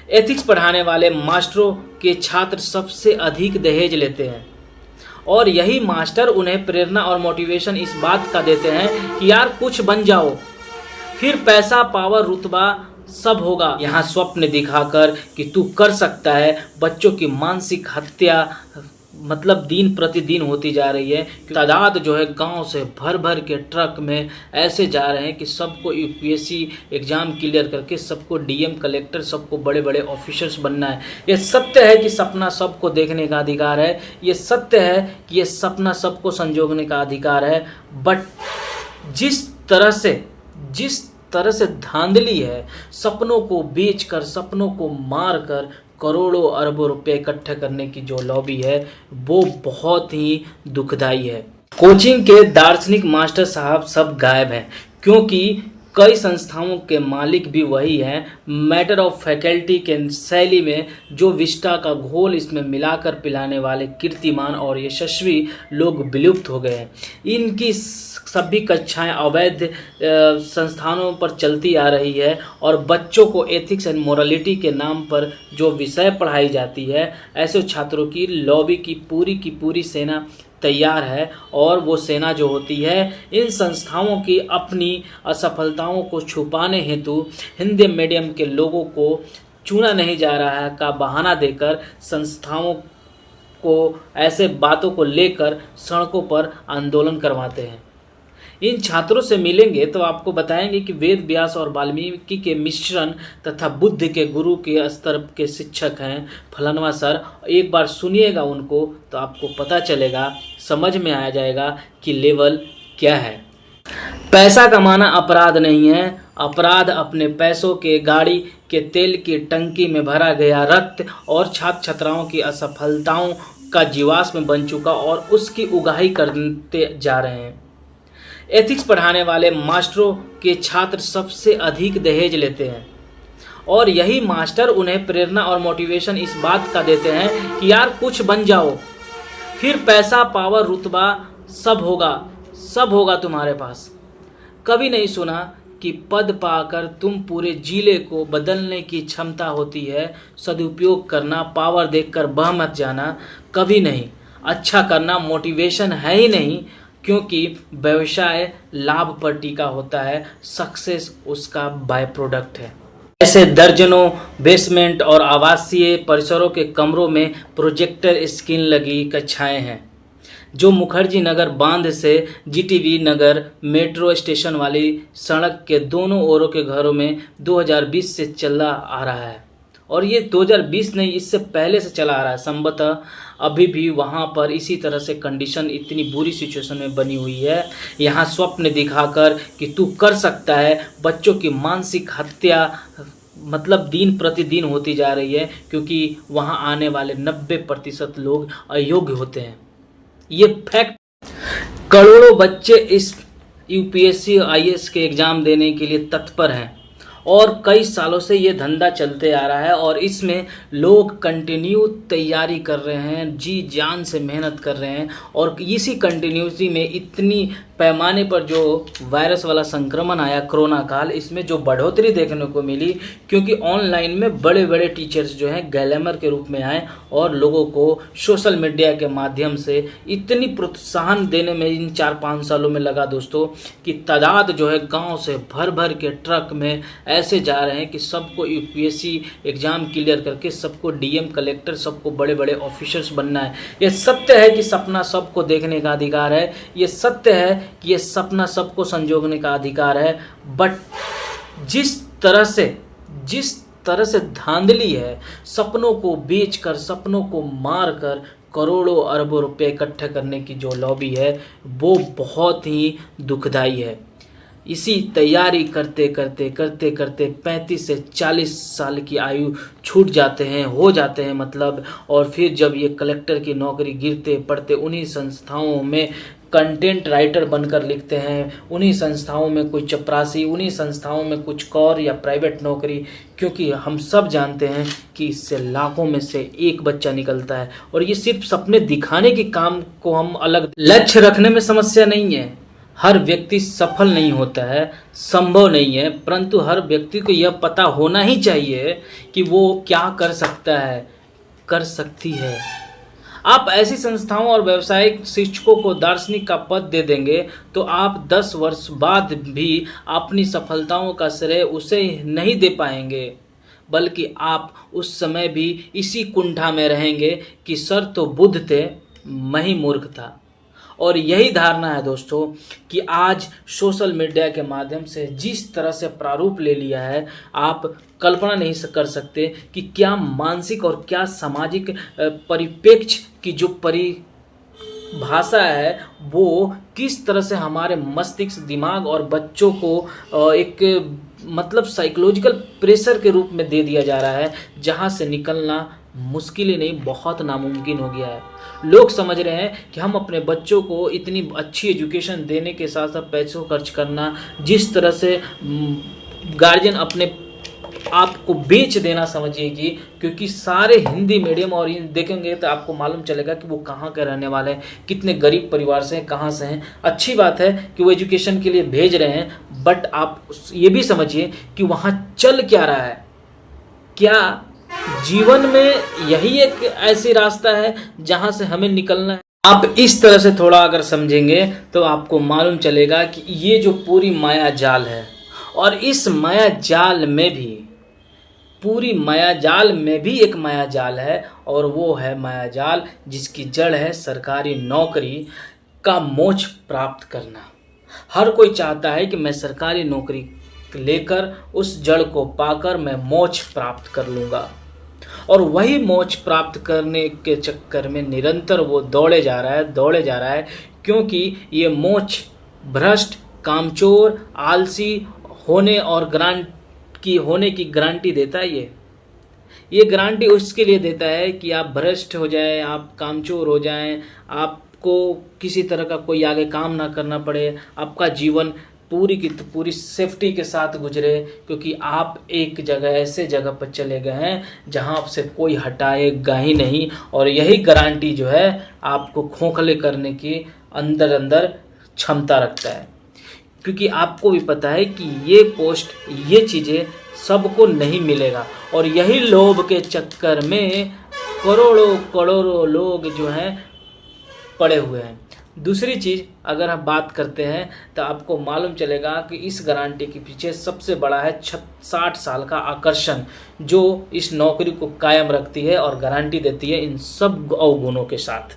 Ethics पढ़ाने वाले मास्टरों के छात्र सबसे अधिक दहेज लेते हैं और यही मास्टर उन्हें प्रेरणा और मोटिवेशन इस बात का देते हैं कि यार कुछ बन जाओ, फिर पैसा, पावर, रुतबा सब होगा। यहाँ स्वप्न दिखाकर कि तू कर सकता है, बच्चों की मानसिक हत्या मतलब दिन प्रतिदिन होती जा रही है। तादाद जो है गांव से भर भर के ट्रक में ऐसे जा रहे हैं कि सबको यूपीएससी एग्जाम क्लियर करके सबको डीएम, कलेक्टर, सबको बड़े बड़े ऑफिसर्स बनना है। ये सत्य है कि सपना सबको देखने का अधिकार है, ये सत्य है कि ये सपना सबको संजोगने का अधिकार है। बट जिस तरह से धांधली है, सपनों को बेचकर, सपनों को मारकर करोड़ों अरबों रुपए इकट्ठे करने की जो लॉबी है वो बहुत ही दुखदाई है। कोचिंग के दार्शनिक मास्टर साहब सब गायब हैं क्योंकि कई संस्थाओं के मालिक भी वही हैं। मैटर ऑफ फैकल्टी के शैली में जो विस्टा का घोल इसमें मिलाकर पिलाने वाले कीर्तिमान और यशस्वी लोग विलुप्त हो गए हैं। इनकी सभी कक्षाएं अवैध संस्थानों पर चलती आ रही है और बच्चों को एथिक्स एंड मोरालिटी के नाम पर जो विषय पढ़ाई जाती है, ऐसे छात्रों की लॉबी की पूरी सेना तैयार है। और वो सेना जो होती है इन संस्थाओं की अपनी असफलताओं को छुपाने हेतु हिंदी मीडियम के लोगों को चुना नहीं जा रहा है का बहाना देकर संस्थाओं को ऐसे बातों को लेकर सड़कों पर आंदोलन करवाते हैं। इन छात्रों से मिलेंगे तो आपको बताएंगे कि वेद व्यास और वाल्मीकि के मिश्रण तथा बुद्ध के गुरु के स्तर के शिक्षक हैं फलानवा सर। एक बार सुनिएगा उनको तो आपको पता चलेगा, समझ में आ जाएगा कि लेवल क्या है। पैसा कमाना अपराध नहीं है, अपराध अपने पैसों के गाड़ी के तेल की टंकी में भरा गया रक्त और छात्र छात्राओं की असफलताओं का जीवाश्म बन चुका और उसकी उगाही करते जा रहे हैं। एथिक्स पढ़ाने वाले मास्टरों के छात्र सबसे अधिक दहेज लेते हैं और यही मास्टर उन्हें प्रेरणा और मोटिवेशन इस बात का देते हैं कि यार कुछ बन जाओ, फिर पैसा, पावर, रुतबा सब होगा तुम्हारे पास। कभी नहीं सुना कि पद पाकर तुम पूरे जिले को बदलने की क्षमता होती है। सदुपयोग करना, पावर देखकर बह मत जाना, कभी नहीं। अच्छा करना मोटिवेशन है ही नहीं, क्योंकि व्यवसाय लाभ पर टिका होता है, सक्सेस उसका बाय प्रोडक्ट है। ऐसे दर्जनों बेसमेंट और आवासीय परिसरों के कमरों में प्रोजेक्टर स्क्रीन लगी कक्षाएं हैं जो मुखर्जी नगर बांध से जीटीवी नगर मेट्रो स्टेशन वाली सड़क के दोनों ओरों के घरों में 2020 से चला आ रहा है। और ये 2020 नहीं, इससे पहले से चला आ रहा है। संभवतः अभी भी वहाँ पर इसी तरह से कंडीशन इतनी बुरी सिचुएशन में बनी हुई है। यहाँ स्वप्न दिखाकर कि तू कर सकता है, बच्चों की मानसिक हत्या मतलब दिन प्रतिदिन होती जा रही है क्योंकि वहाँ आने वाले 90% लोग अयोग्य होते हैं। ये फैक्ट। करोड़ों बच्चे इस यूपीएससी आईएएस के एग्ज़ाम देने के लिए तत्पर हैं और कई सालों से ये धंधा चलते आ रहा है और इसमें लोग कंटिन्यू तैयारी कर रहे हैं, जी जान से मेहनत कर रहे हैं। और इसी कंटिन्यूटी में इतनी पैमाने पर जो वायरस वाला संक्रमण आया कोरोना काल, इसमें जो बढ़ोतरी देखने को मिली क्योंकि ऑनलाइन में बड़े बड़े टीचर्स जो हैं ग्लैमर के रूप में आए और लोगों को सोशल मीडिया के माध्यम से इतनी प्रोत्साहन देने में इन 4-5 सालों में लगा दोस्तों कि तादाद जो है गाँव से भर भर के ट्रक में ऐसे जा रहे हैं कि सबको यूपीएससी एग्जाम क्लियर करके सबको डीएम, कलेक्टर, सबको बड़े बड़े ऑफिसर्स बनना है। ये सत्य है कि सपना सबको देखने का अधिकार है, ये सत्य है कि ये सपना सबको संजोगने का अधिकार है। बट जिस तरह से धांधली है, सपनों को बेचकर, सपनों को मारकर करोड़ों अरबों रुपए इकट्ठे करने की जो लॉबी है वो बहुत ही दुखदाई है। इसी तैयारी करते करते 35 से 40 साल की आयु छूट जाते हैं, हो जाते हैं मतलब। और फिर जब ये कलेक्टर की नौकरी गिरते पड़ते उन्हीं संस्थाओं में कंटेंट राइटर बनकर लिखते हैं, उन्हीं संस्थाओं में कोई चपरासी, उन्हीं संस्थाओं में कुछ कौर या प्राइवेट नौकरी, क्योंकि हम सब जानते हैं कि इससे लाखों में से एक बच्चा निकलता है। और ये सिर्फ सपने दिखाने के काम को हम अलग लक्ष्य रखने में समस्या नहीं है, हर व्यक्ति सफल नहीं होता है, संभव नहीं है, परंतु हर व्यक्ति को यह पता होना ही चाहिए कि वो क्या कर सकता है, कर सकती है। आप ऐसी संस्थाओं और व्यावसायिक शिक्षकों को दार्शनिक का पद दे देंगे तो आप 10 वर्ष बाद भी अपनी सफलताओं का श्रेय उसे नहीं दे पाएंगे, बल्कि आप उस समय भी इसी कुंठा में रहेंगे कि सर तो बुद्ध थे, मैं ही मूर्ख था। और यही धारणा है दोस्तों कि आज सोशल मीडिया के माध्यम से जिस तरह से प्रारूप ले लिया है, आप कल्पना नहीं कर सकते कि क्या मानसिक और क्या सामाजिक परिप्रेक्ष्य की जो परिभाषा है वो किस तरह से हमारे मस्तिष्क, दिमाग और बच्चों को एक मतलब साइकोलॉजिकल प्रेशर के रूप में दे दिया जा रहा है, जहां से निकलना मुश्किल ही नहीं, बहुत नामुमकिन हो गया है। लोग समझ रहे हैं कि हम अपने बच्चों को इतनी अच्छी एजुकेशन देने के साथ साथ पैसों खर्च करना, जिस तरह से गार्जियन अपने आप को बेच देना समझिए कि, क्योंकि सारे हिंदी मीडियम और देखेंगे तो आपको मालूम चलेगा कि वो कहाँ के रहने वाले हैं, कितने गरीब परिवार से हैं, कहाँ से हैं। अच्छी बात है कि वो एजुकेशन के लिए भेज रहे हैं, बट आप ये भी समझिए कि वहाँ चल क्या रहा है। क्या जीवन में यही एक ऐसी रास्ता है जहां से हमें निकलना है? आप इस तरह से थोड़ा अगर समझेंगे तो आपको मालूम चलेगा कि ये जो पूरी माया जाल है, और इस माया जाल में भी, पूरी माया जाल में भी एक माया जाल है, और वो है माया जाल जिसकी जड़ है सरकारी नौकरी का मोक्ष प्राप्त करना। हर कोई चाहता है कि मैं सरकारी नौकरी लेकर उस जड़ को पाकर मैं मोक्ष प्राप्त कर लूँगा, और वही मोक्ष प्राप्त करने के चक्कर में निरंतर वो दौड़े जा रहा है, क्योंकि ये मोक्ष भ्रष्ट, कामचोर, आलसी होने और होने की गारंटी देता है। ये गारंटी उसके लिए देता है कि आप भ्रष्ट हो जाए, आप कामचोर हो जाएं, आपको किसी तरह का कोई आगे काम ना करना पड़े, आपका जीवन पूरी की पूरी सेफ्टी के साथ गुजरे, क्योंकि आप एक जगह ऐसे जगह पर चले गए हैं जहां आपसे कोई हटाएगा ही नहीं, और यही गारंटी जो है आपको खोखले करने की अंदर अंदर क्षमता रखता है। क्योंकि आपको भी पता है कि ये पोस्ट, ये चीज़ें सबको नहीं मिलेगा, और यही लोभ के चक्कर में करोड़ों करोड़ों लोग जो हैं पड़े हुए हैं। दूसरी चीज़ अगर हम बात करते हैं तो आपको मालूम चलेगा कि इस गारंटी के पीछे सबसे बड़ा है 60 साल का आकर्षण, जो इस नौकरी को कायम रखती है और गारंटी देती है इन सब अवगुणों के साथ।